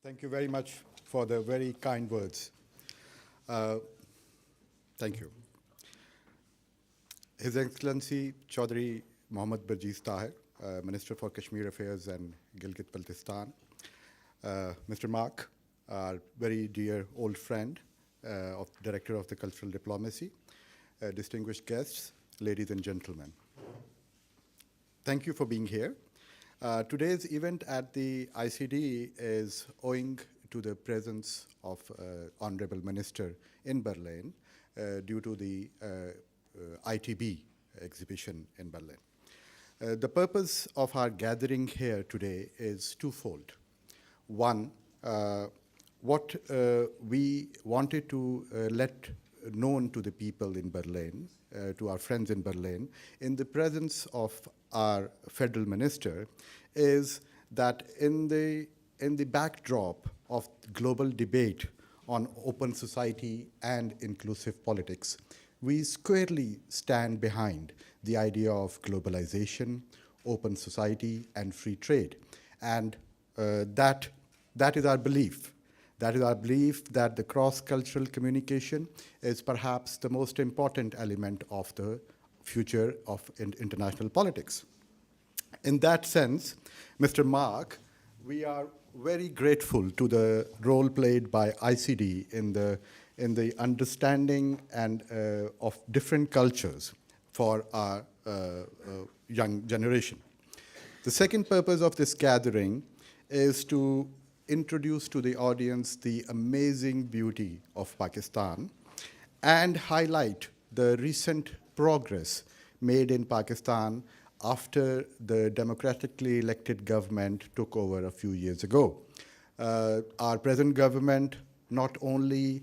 Thank you very much for the very kind words. Uh, Thank you. His Excellency Chaudhry Mohammad Barjees Tahir, Minister for Kashmir Affairs and Gilgit-Baltistan, Mr. Mark, our very dear old friend, Director of the Cultural Diplomacy, distinguished guests, ladies and gentlemen. Thank you for being here. Today's event at the ICD is owing to the presence of Honorable Minister in Berlin due to the ITB exhibition in Berlin. The purpose of our gathering here today is twofold. One, what we wanted to let known to the people in Berlin, to our friends in Berlin, in the presence of our federal minister, is that in the backdrop of global debate on open society and inclusive politics, we squarely stand behind the idea of globalization, open society, and free trade. And that is our belief. That is our belief that the cross-cultural communication is perhaps the most important element of the future of international politics. In that sense, Mr. Mark, we are very grateful to the role played by ICD in the understanding and of different cultures for our young generation. The second purpose of this gathering is to introduce to the audience the amazing beauty of Pakistan and highlight the recent progress made in Pakistan after the democratically elected government took over a few years ago. Our present government not only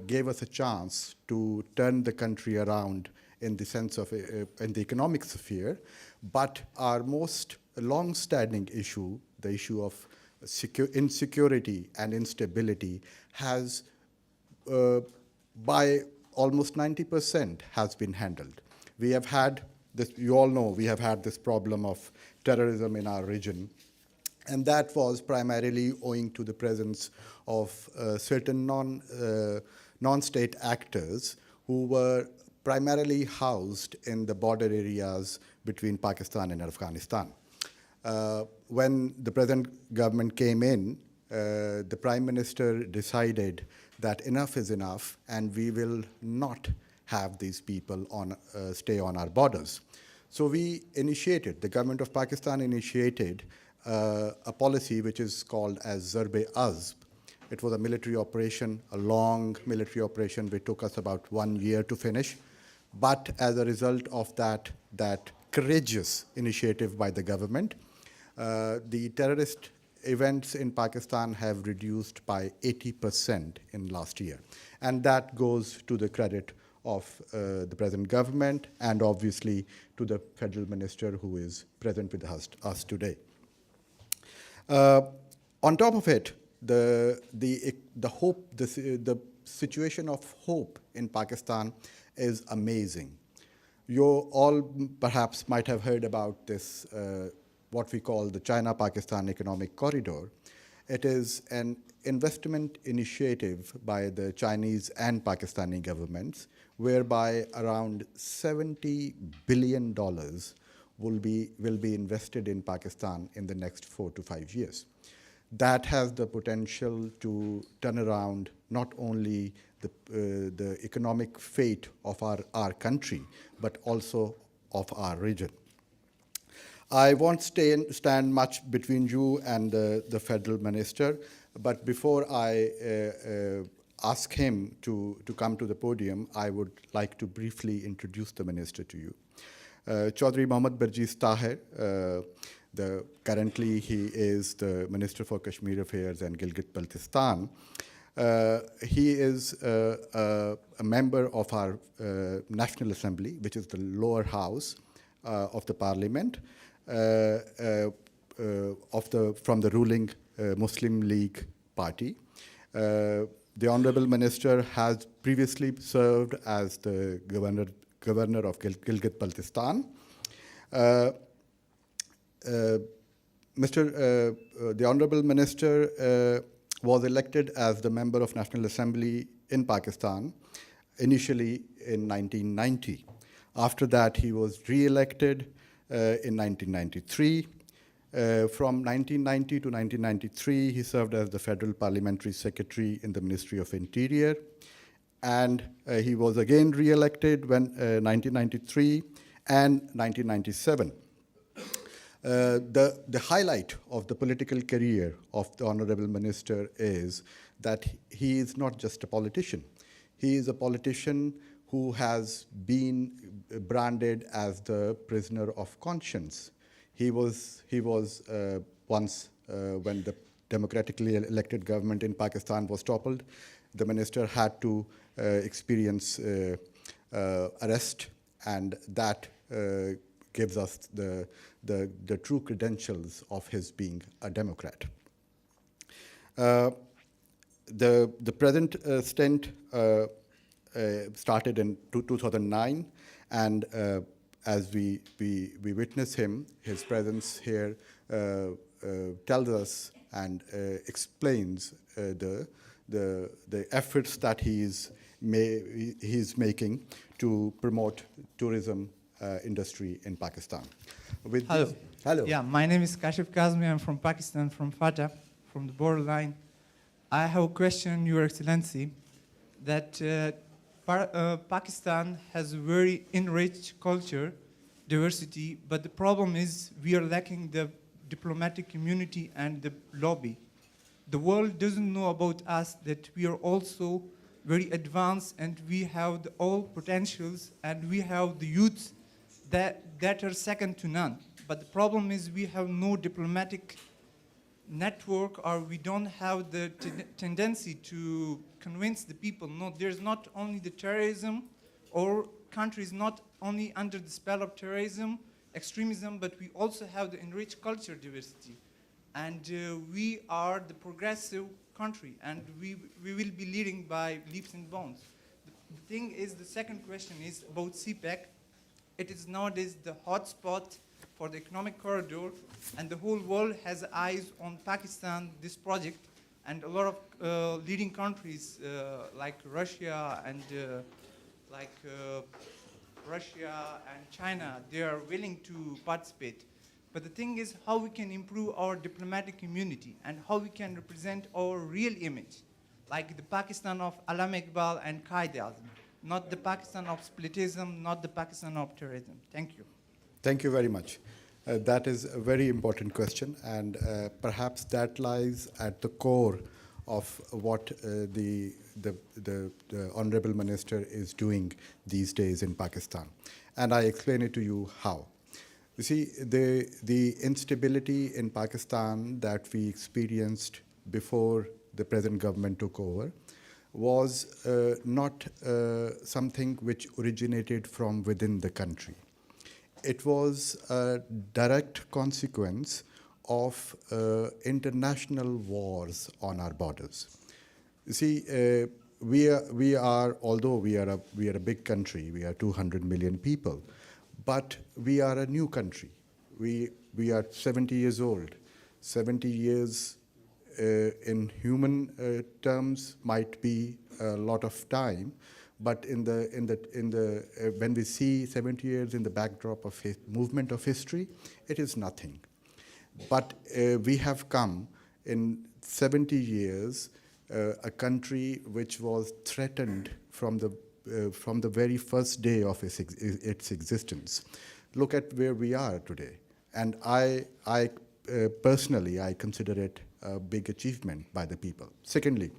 gave us a chance to turn the country around in the sense of in the economic sphere, but our most long-standing issue, the issue of insecurity and instability, has by almost 90% has been handled. We have had this, you all know, we have had this problem of terrorism in our region, and that was primarily owing to the presence of certain non-state actors who were primarily housed in the border areas between Pakistan and Afghanistan. When the present government came in, the Prime Minister decided that enough is enough and we will not have these people stay on our borders. So we initiated, the government of Pakistan initiated a policy which is called as Zarb-e-Azb. It was a military operation, a long military operation which took us about 1 year to finish. But as a result of that courageous initiative by the government, the terrorist events in Pakistan have reduced by 80% in last year. And that goes to the credit of the present government and obviously to the federal minister who is present with us today. On top of it, the situation of hope in Pakistan is amazing. You all perhaps might have heard about this, what we call the China-Pakistan Economic Corridor. It is an investment initiative by the Chinese and Pakistani governments, whereby around $70 billion will be invested in Pakistan in the next 4 to 5 years. That has the potential to turn around not only the economic fate of our country, but also of our region. I won't stand much between you and the federal minister, but before I ask him to come to the podium, I would like to briefly introduce the minister to you. Chaudhry Mohammad Barjees Tahir, currently he is the Minister for Kashmir Affairs and Gilgit-Baltistan. He is a member of our National Assembly, which is the lower house of the parliament, from the ruling Muslim League party. The Honorable Minister has previously served as the Governor of Gilgit-Baltistan. The Honorable Minister was elected as the member of National Assembly in Pakistan, initially in 1990. After that, he was re-elected in 1993. From 1990 to 1993, he served as the Federal Parliamentary Secretary in the Ministry of Interior. And he was again re-elected when 1993 and 1997. The highlight of the political career of the Honorable Minister is that he is not just a politician. He is a politician who has been branded as the prisoner of conscience. He was once, when the democratically elected government in Pakistan was toppled, the minister had to experience arrest, and that gives us the true credentials of his being a Democrat. The present stint started in 2009, and as we witness him, his presence here tells us and explains the efforts that he's making to promote tourism industry in Pakistan. Hello. Hello. Yeah, my name is Kashif Kazmi. I'm from Pakistan, from Fatah, from the borderline. I have a question, Your Excellency, that Pakistan has a very enriched culture, diversity, but the problem is we are lacking the diplomatic community and the lobby. The world doesn't know about us that we are also very advanced and we have all potentials and we have the youths that are second to none. But the problem is we have no diplomatic network, or we don't have the tendency to convince the people. No, there's not only the terrorism, or countries not only under the spell of terrorism, extremism, but we also have the enriched culture diversity. And we are the progressive country, and we will be leading by leaps and bounds. The thing is, the second question is about CPEC. It is nowadays the hotspot for the economic corridor, and the whole world has eyes on Pakistan, this project, and a lot of leading countries like Russia and China, they are willing to participate. But the thing is how we can improve our diplomatic community and how we can represent our real image, like the Pakistan of Alam Iqbal and Qaeda, not the Pakistan of splitism, not the Pakistan of terrorism. Thank you. Thank you very much. That is a very important question, and perhaps that lies at the core of what the Honorable Minister is doing these days in Pakistan. And I explain it to you how. You see, the instability in Pakistan that we experienced before the present government took over was not something which originated from within the country. It was a direct consequence of international wars on our borders. You see, although we are a big country, we are 200 million people, but we are a new country. We are 70 years old. 70 years in human terms might be a lot of time, but when we see 70 years in the backdrop of movement of history, it is nothing. But we have come in 70 years, a country which was threatened from the very first day of its existence. Look at where we are today. And I personally, I consider it a big achievement by the people. Secondly,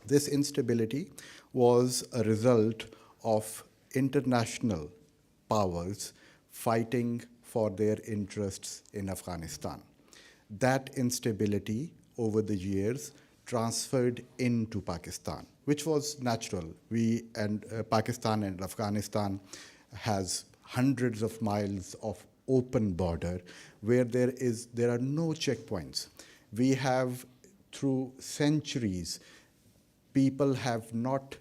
this instability was a result of international powers fighting for their interests in Afghanistan. That instability over the years transferred into Pakistan, which was natural. Pakistan and Afghanistan has hundreds of miles of open border where there are no checkpoints. We have, through centuries, people have not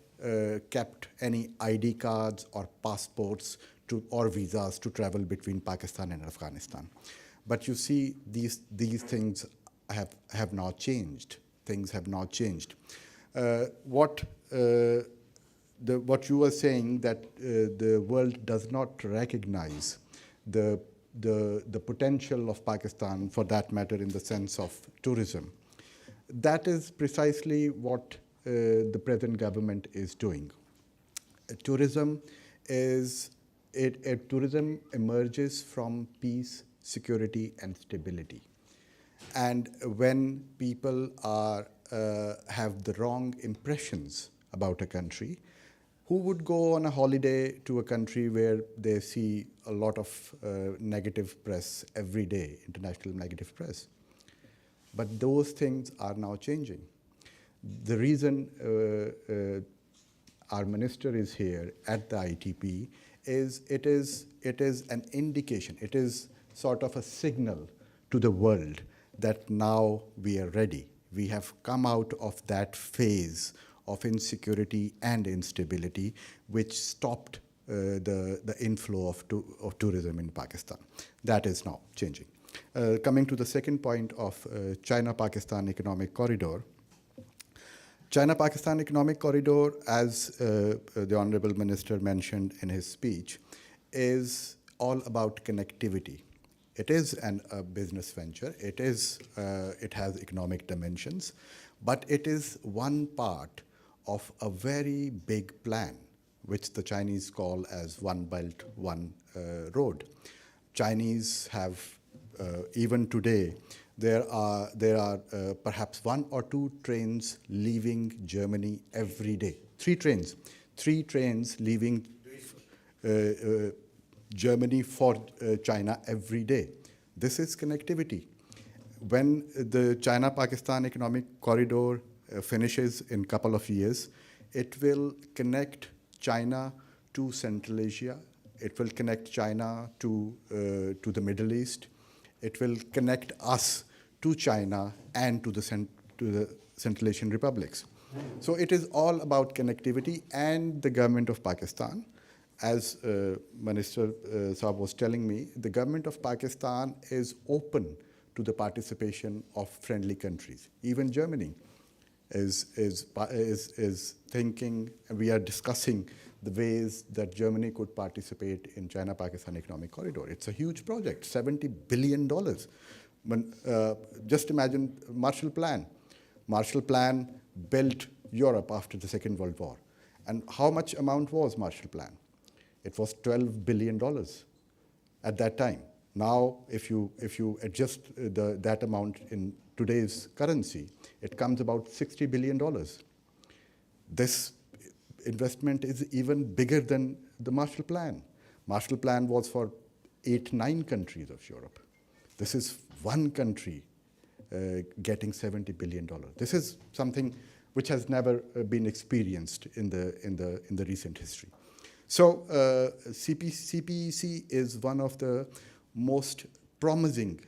kept any ID cards or passports or visas to travel between Pakistan and Afghanistan. But you see, these things have not changed. Things have not changed. What you were saying, that the world does not recognize the potential of Pakistan, for that matter, in the sense of tourism. That is precisely what the present government is doing. Tourism emerges from peace, security, and stability. And when people have the wrong impressions about a country, who would go on a holiday to a country where they see a lot of negative press every day, international negative press? But those things are now changing. The reason our minister is here at the ITP is it is an indication, it is sort of a signal to the world that now we are ready. We have come out of that phase of insecurity and instability, which stopped the inflow of tourism in Pakistan. That is now changing. Coming to the second point of China-Pakistan Economic Corridor. China-Pakistan Economic Corridor, as the Honorable Minister mentioned in his speech, is all about connectivity. It is a business venture. It has economic dimensions, but it is one part of a very big plan, which the Chinese call as One Belt, One Road. Chinese have, even today, there are perhaps 1 or 2 trains leaving Germany every day. 3 trains leaving Germany for China every day. This is connectivity. When the China-Pakistan Economic Corridor finishes in a couple of years, it will connect China to Central Asia. It will connect China to the Middle East. It will connect us to China and to the Central Asian republics. So it is all about connectivity, and the government of Pakistan, as Minister Saab was telling me, the government of Pakistan is open to the participation of friendly countries. Even Germany is thinking, and we are discussing the ways that Germany could participate in China-Pakistan Economic Corridor. It's a huge project, $70 billion. Just imagine Marshall Plan. Marshall Plan built Europe after the Second World War. And how much amount was Marshall Plan? It was $12 billion at that time. Now, if you adjust that amount in today's currency, it comes about $60 billion. This investment is even bigger than the Marshall Plan. Marshall Plan was for 8-9 countries of Europe. This is one country getting $70 billion. This is something which has never been experienced in the recent history. So CPEC is one of the most promising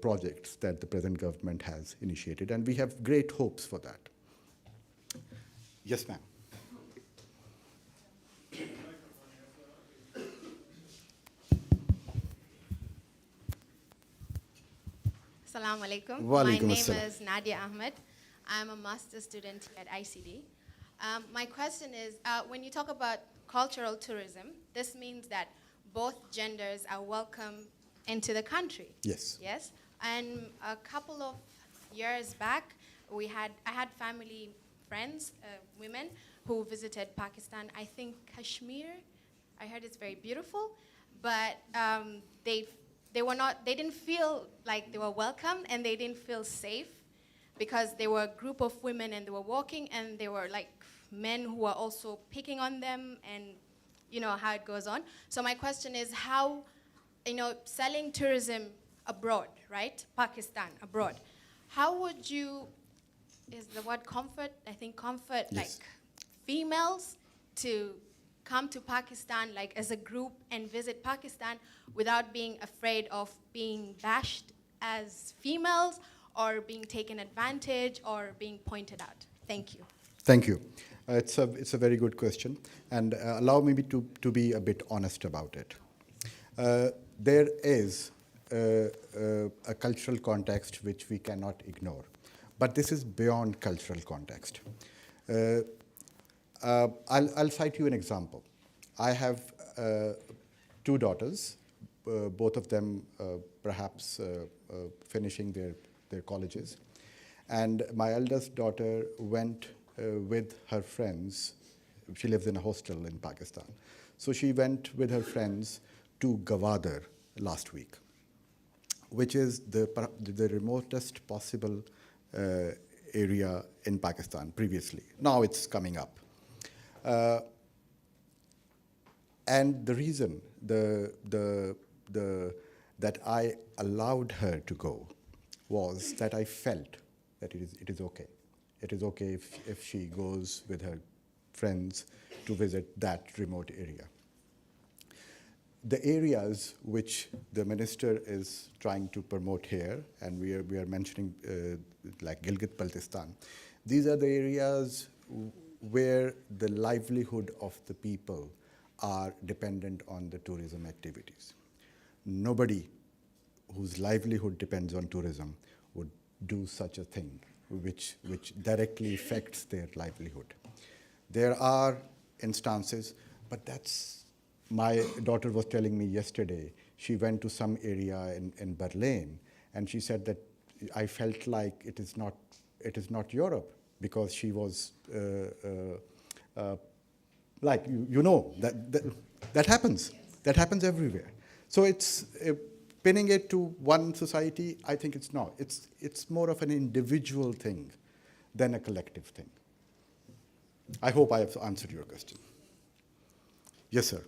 projects that the present government has initiated, and we have great hopes for that. Yes, ma'am. Assalamu alaikum. Wa My alaikum name assalam. is Nadia Ahmed. I'm a master's student here at ICD. My question is, when you talk about cultural tourism, this means that both genders are welcome into the country. Yes. Yes. And a couple of years back, I had family friends, women, who visited Pakistan. I think Kashmir. I heard it's very beautiful, but they didn't feel like they were welcome, and they didn't feel safe because they were a group of women and they were walking, and they were like men who were also picking on them, and you know how it goes on. So my question is, how, selling tourism abroad, right? Pakistan, abroad. How would you, is the word comfort? I think comfort, Yes. like females to come to Pakistan like as a group and visit Pakistan without being afraid of being bashed as females or being taken advantage or being pointed out? Thank you. Thank you. It's a very good question, and allow me to be a bit honest about it. There is a cultural context which we cannot ignore. But this is beyond cultural context. I'll cite you an example. I have two daughters, both of them perhaps finishing their colleges. And my eldest daughter went with her friends. She lives in a hostel in Pakistan. So she went with her friends to Gwadar last week, which is the remotest possible area in Pakistan previously. Now it's coming up. And the reason that I allowed her to go was that I felt that it is okay. It is okay if she goes with her friends to visit that remote area. The areas which the minister is trying to promote here, and we are mentioning like Gilgit-Baltistan, these are the areas where the livelihood of the people are dependent on the tourism activities. Nobody whose livelihood depends on tourism would do such a thing which directly affects their livelihood. There are instances, but that's, my daughter was telling me yesterday, she went to some area in Berlin, and she said that I felt like it is not Europe, because she was like, that happens. That happens everywhere. So it's pinning it to one society, I think it's not. It's more of an individual thing than a collective thing. I hope I have answered your question. Yes, sir.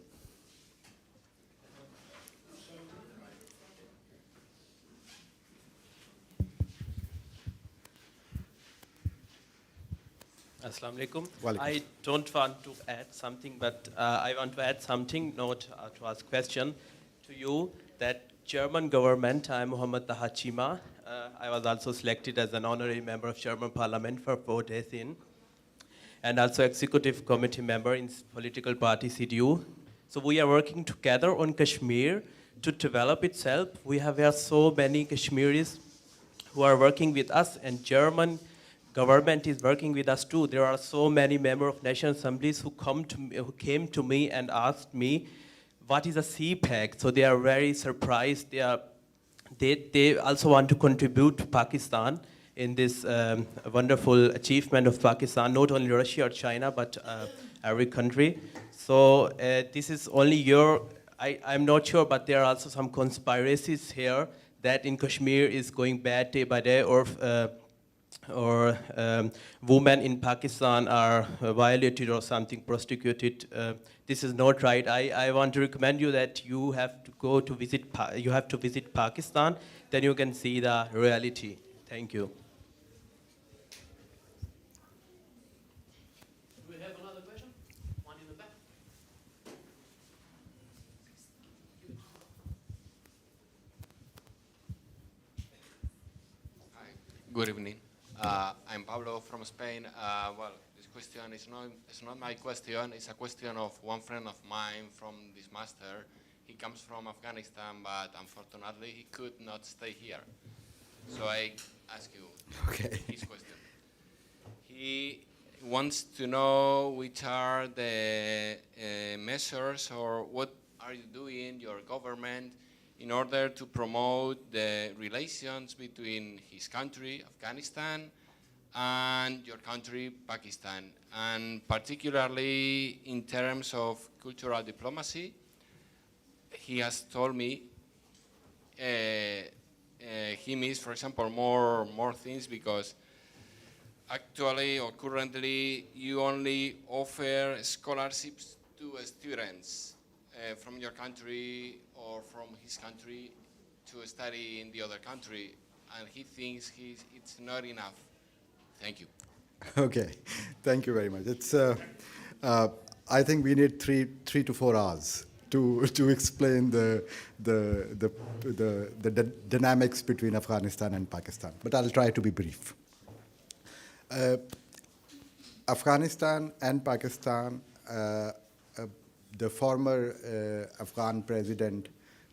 Assalamu alaikum. Walaikum. I don't want to add something, but I want to add something, not to ask question to you, that German government, I'm Muhammad Tahachima. I was also selected as an honorary member of German parliament for 4 days in, and also executive committee member in political party CDU. So we are working together on Kashmir to develop itself. We have here so many Kashmiris who are working with us, and German government is working with us too. There are so many members of national assemblies who came to me and asked me, what is a CPAC? So they are very surprised. They also want to contribute to Pakistan in this wonderful achievement of Pakistan, not only Russia or China, but every country. So this is only I'm not sure, but there are also some conspiracies here that in Kashmir is going bad day by day, or women in Pakistan are violated or something, prostituted. This is not right. I want to recommend you that you have to go to visit. You have to visit Pakistan, then you can see the reality. Thank you. Do we have another question? One in the back. Hi, good evening. I'm Pablo from Spain. Well, this question is not my question. It's a question of one friend of mine from this master. He comes from Afghanistan, but unfortunately he could not stay here. So I ask you his question. He wants to know which are the measures, or what are you doing, your government, in order to promote the relations between his country, Afghanistan, and your country, Pakistan, and particularly in terms of cultural diplomacy. He has told me he needs, for example, more things, because actually or currently you only offer scholarships to students from your country or from his country to study in the other country, and he thinks it's not enough. Thank you. Okay, thank you very much. It's, I think we need three to 4 hours to explain the dynamics between Afghanistan and Pakistan, but I'll try to be brief. Afghanistan and Pakistan, the former Afghan president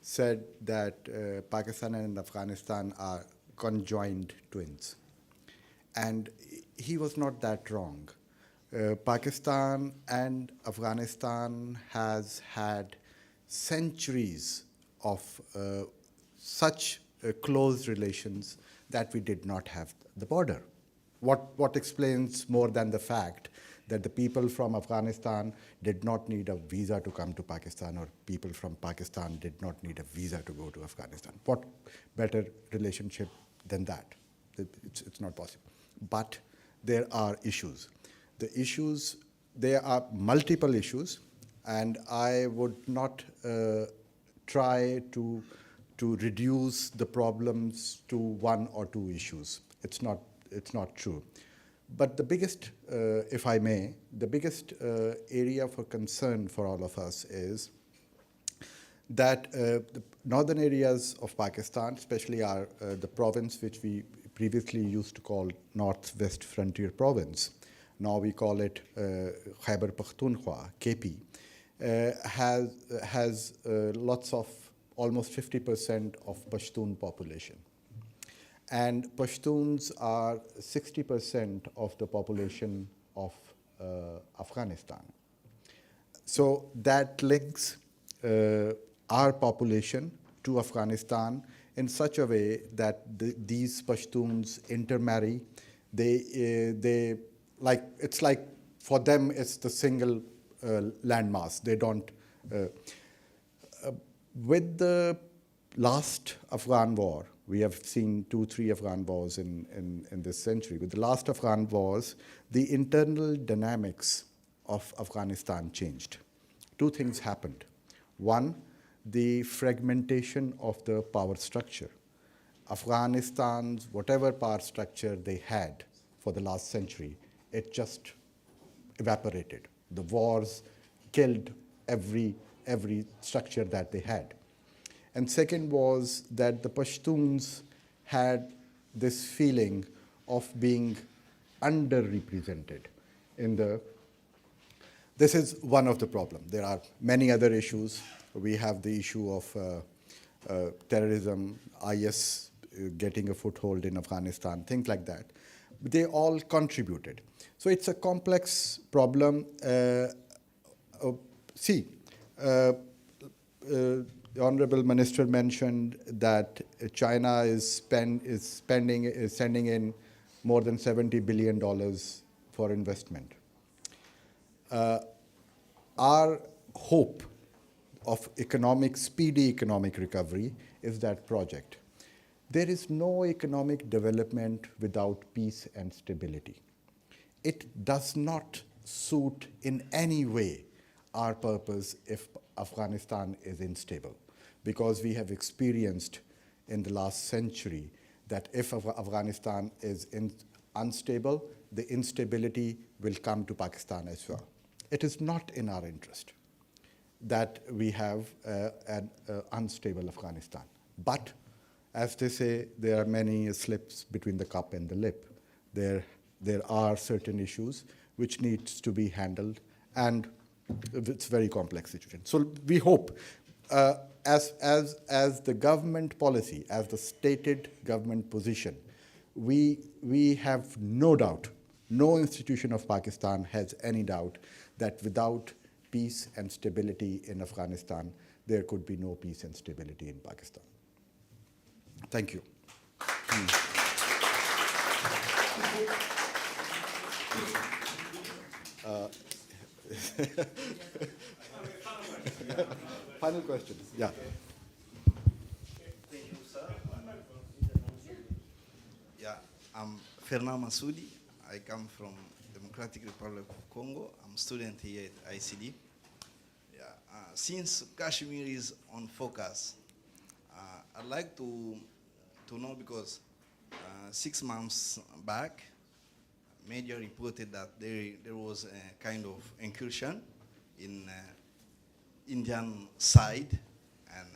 said that Pakistan and Afghanistan are conjoined twins. And he was not that wrong. Pakistan and Afghanistan has had centuries of such close relations that we did not have the border. What explains more than the fact that the people from Afghanistan did not need a visa to come to Pakistan, or people from Pakistan did not need a visa to go to Afghanistan? What better relationship than that? It's not possible. But there are issues. There are multiple issues, and I would not try to reduce the problems to one or two issues. It's not true. But the biggest, if I may, the biggest area for concern for all of us is that the northern areas of Pakistan, especially the province which we previously used to call Northwest Frontier Province, now we call it Khyber Pakhtunkhwa, KP, has lots of, almost 50% of Pashtun population. And Pashtuns are 60% of the population of Afghanistan. So that links our population to Afghanistan in such a way that these Pashtuns intermarry. It's like for them it's the single landmass. They don't. With the last Afghan war, we have seen 2-3 Afghan wars in this century. With the last Afghan wars, the internal dynamics of Afghanistan changed. Two things happened. One, the fragmentation of the power structure. Afghanistan's whatever power structure they had for the last century, it just evaporated. The wars killed every structure that they had. And second was that the Pashtuns had this feeling of being underrepresented in the. This is one of the problems. There are many other issues. We have the issue of terrorism, IS getting a foothold in Afghanistan, things like that. But they all contributed. So it's a complex problem. The Honorable Minister mentioned that China is sending in more than $70 billion for investment. Our hope of speedy economic recovery is that project. There is no economic development without peace and stability. It does not suit in any way our purpose if Afghanistan is unstable, because we have experienced in the last century that if Afghanistan is unstable, the instability will come to Pakistan as well. It is not in our interest that we have an unstable Afghanistan. But, as they say, there are many slips between the cup and the lip. There are certain issues which needs to be handled, and it's a very complex situation. So we hope, as the government policy, as the stated government position, we have no doubt, no institution of Pakistan has any doubt that without peace and stability in Afghanistan, there could be no peace and stability in Pakistan. Thank you. Final question. Yeah. Thank you, sir. Yeah, I'm Fernand Massoudi. I come from Democratic Republic of Congo. I'm a student here at ICD. Yeah, since Kashmir is on focus, I'd like to know, because 6 months back, media reported that there was a kind of incursion in Indian side, and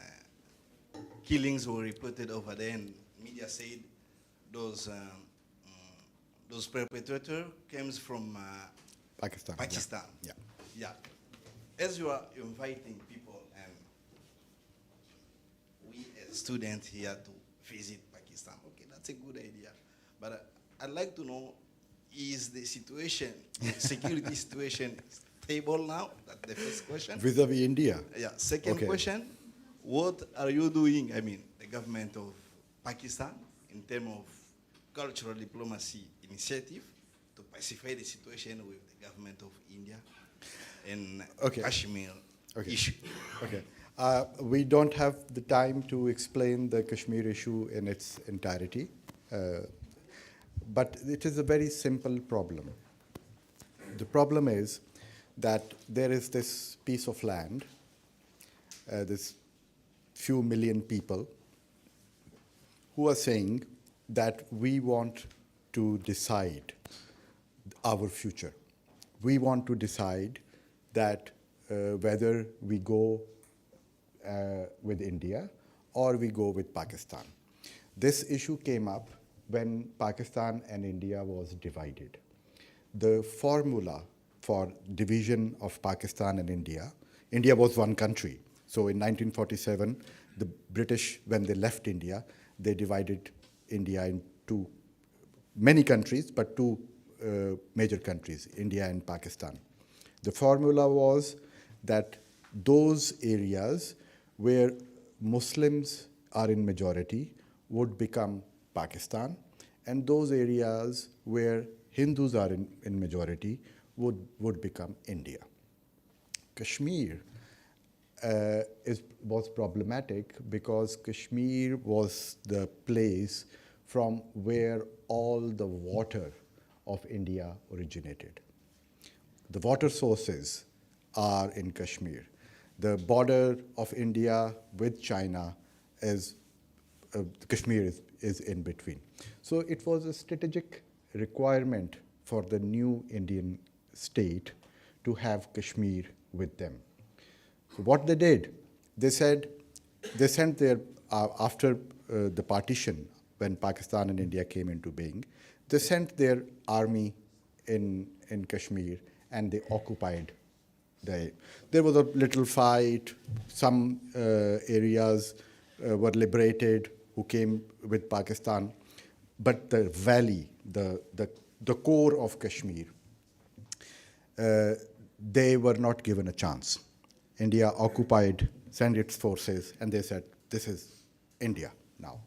killings were reported over there, and media said those perpetrators came from Pakistan. Yeah. Yeah. As you are inviting people and student here to visit Pakistan. Okay, that's a good idea. But I'd like to know, is the situation, security situation stable now? That's the first question. Vis-a-vis India. Yeah, second Okay. question, what are you doing, I mean, the government of Pakistan, in terms of cultural diplomacy initiative to pacify the situation with the government of India and Okay. Kashmir Okay. issue? Okay. We don't have the time to explain the Kashmir issue in its entirety, but it is a very simple problem. The problem is that there is this piece of land, this few million people who are saying that we want to decide our future. We want to decide that whether we go with India or we go with Pakistan. This issue came up when Pakistan and India was divided. The formula for division of Pakistan and India was one country. So in 1947, the British, when they left India, they divided India into many countries, but two major countries, India and Pakistan. The formula was that those areas where Muslims are in majority would become Pakistan, and those areas where Hindus are in majority would become India. Kashmir was problematic because Kashmir was the place from where all the water of India originated. The water sources are in Kashmir. The border of India with China is, Kashmir is in between. So it was a strategic requirement for the new Indian state to have Kashmir with them. So what they did, they said, they sent their, after the partition, when Pakistan and India came into being, they sent their army in Kashmir and they occupied there was a little fight, some areas were liberated who came with Pakistan, but the valley, the core of Kashmir, they were not given a chance. India occupied, sent its forces, and they said, this is India now.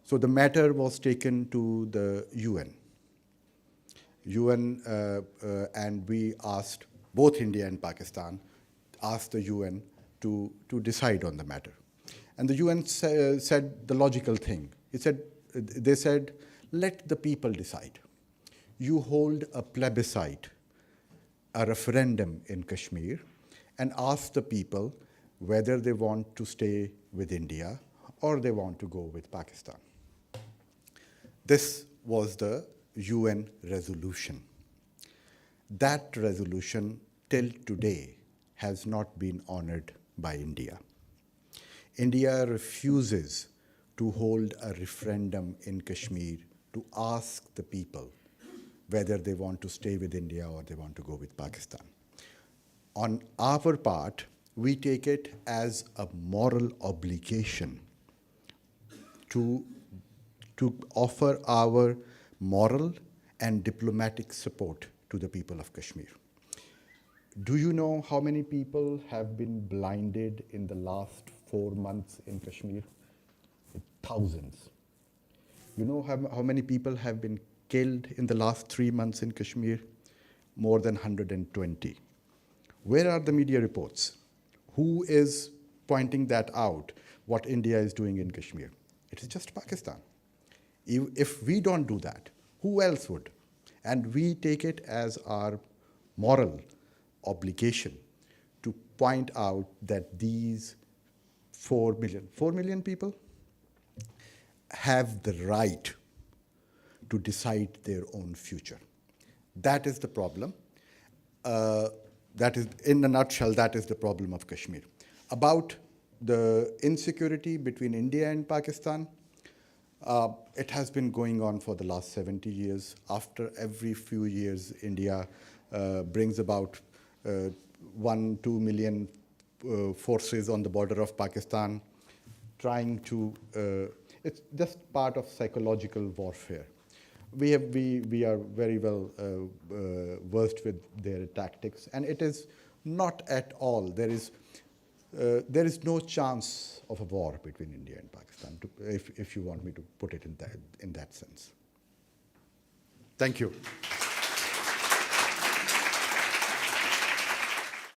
So the matter was taken to the UN. And we asked, both India and Pakistan, asked the UN to decide on the matter. And the UN said the logical thing. They said, let the people decide. You hold a plebiscite, a referendum in Kashmir, and ask the people whether they want to stay with India or they want to go with Pakistan. This was the UN resolution. That resolution, till today, has not been honored by India. India refuses to hold a referendum in Kashmir to ask the people whether they want to stay with India or they want to go with Pakistan. On our part, we take it as a moral obligation to offer our moral and diplomatic support to the people of Kashmir. Do you know how many people have been blinded in the last 4 months in Kashmir? Thousands. You know how many people have been killed in the last 3 months in Kashmir? More than 120. Where are the media reports? Who is pointing that out, what India is doing in Kashmir? It is just Pakistan. If we don't do that, who else would? And we take it as our moral obligation to point out that these 4 million people have the right to decide their own future. That is the problem. That is, in a nutshell, that is the problem of Kashmir. About the insecurity between India and Pakistan, it has been going on for the last 70 years. After every few years, India brings about 1-2 million forces on the border of Pakistan, trying to, it's just part of psychological warfare. We are very well versed with their tactics, and it is not at all. There is no chance of a war between India and Pakistan, if you want me to put it in that sense. Thank you.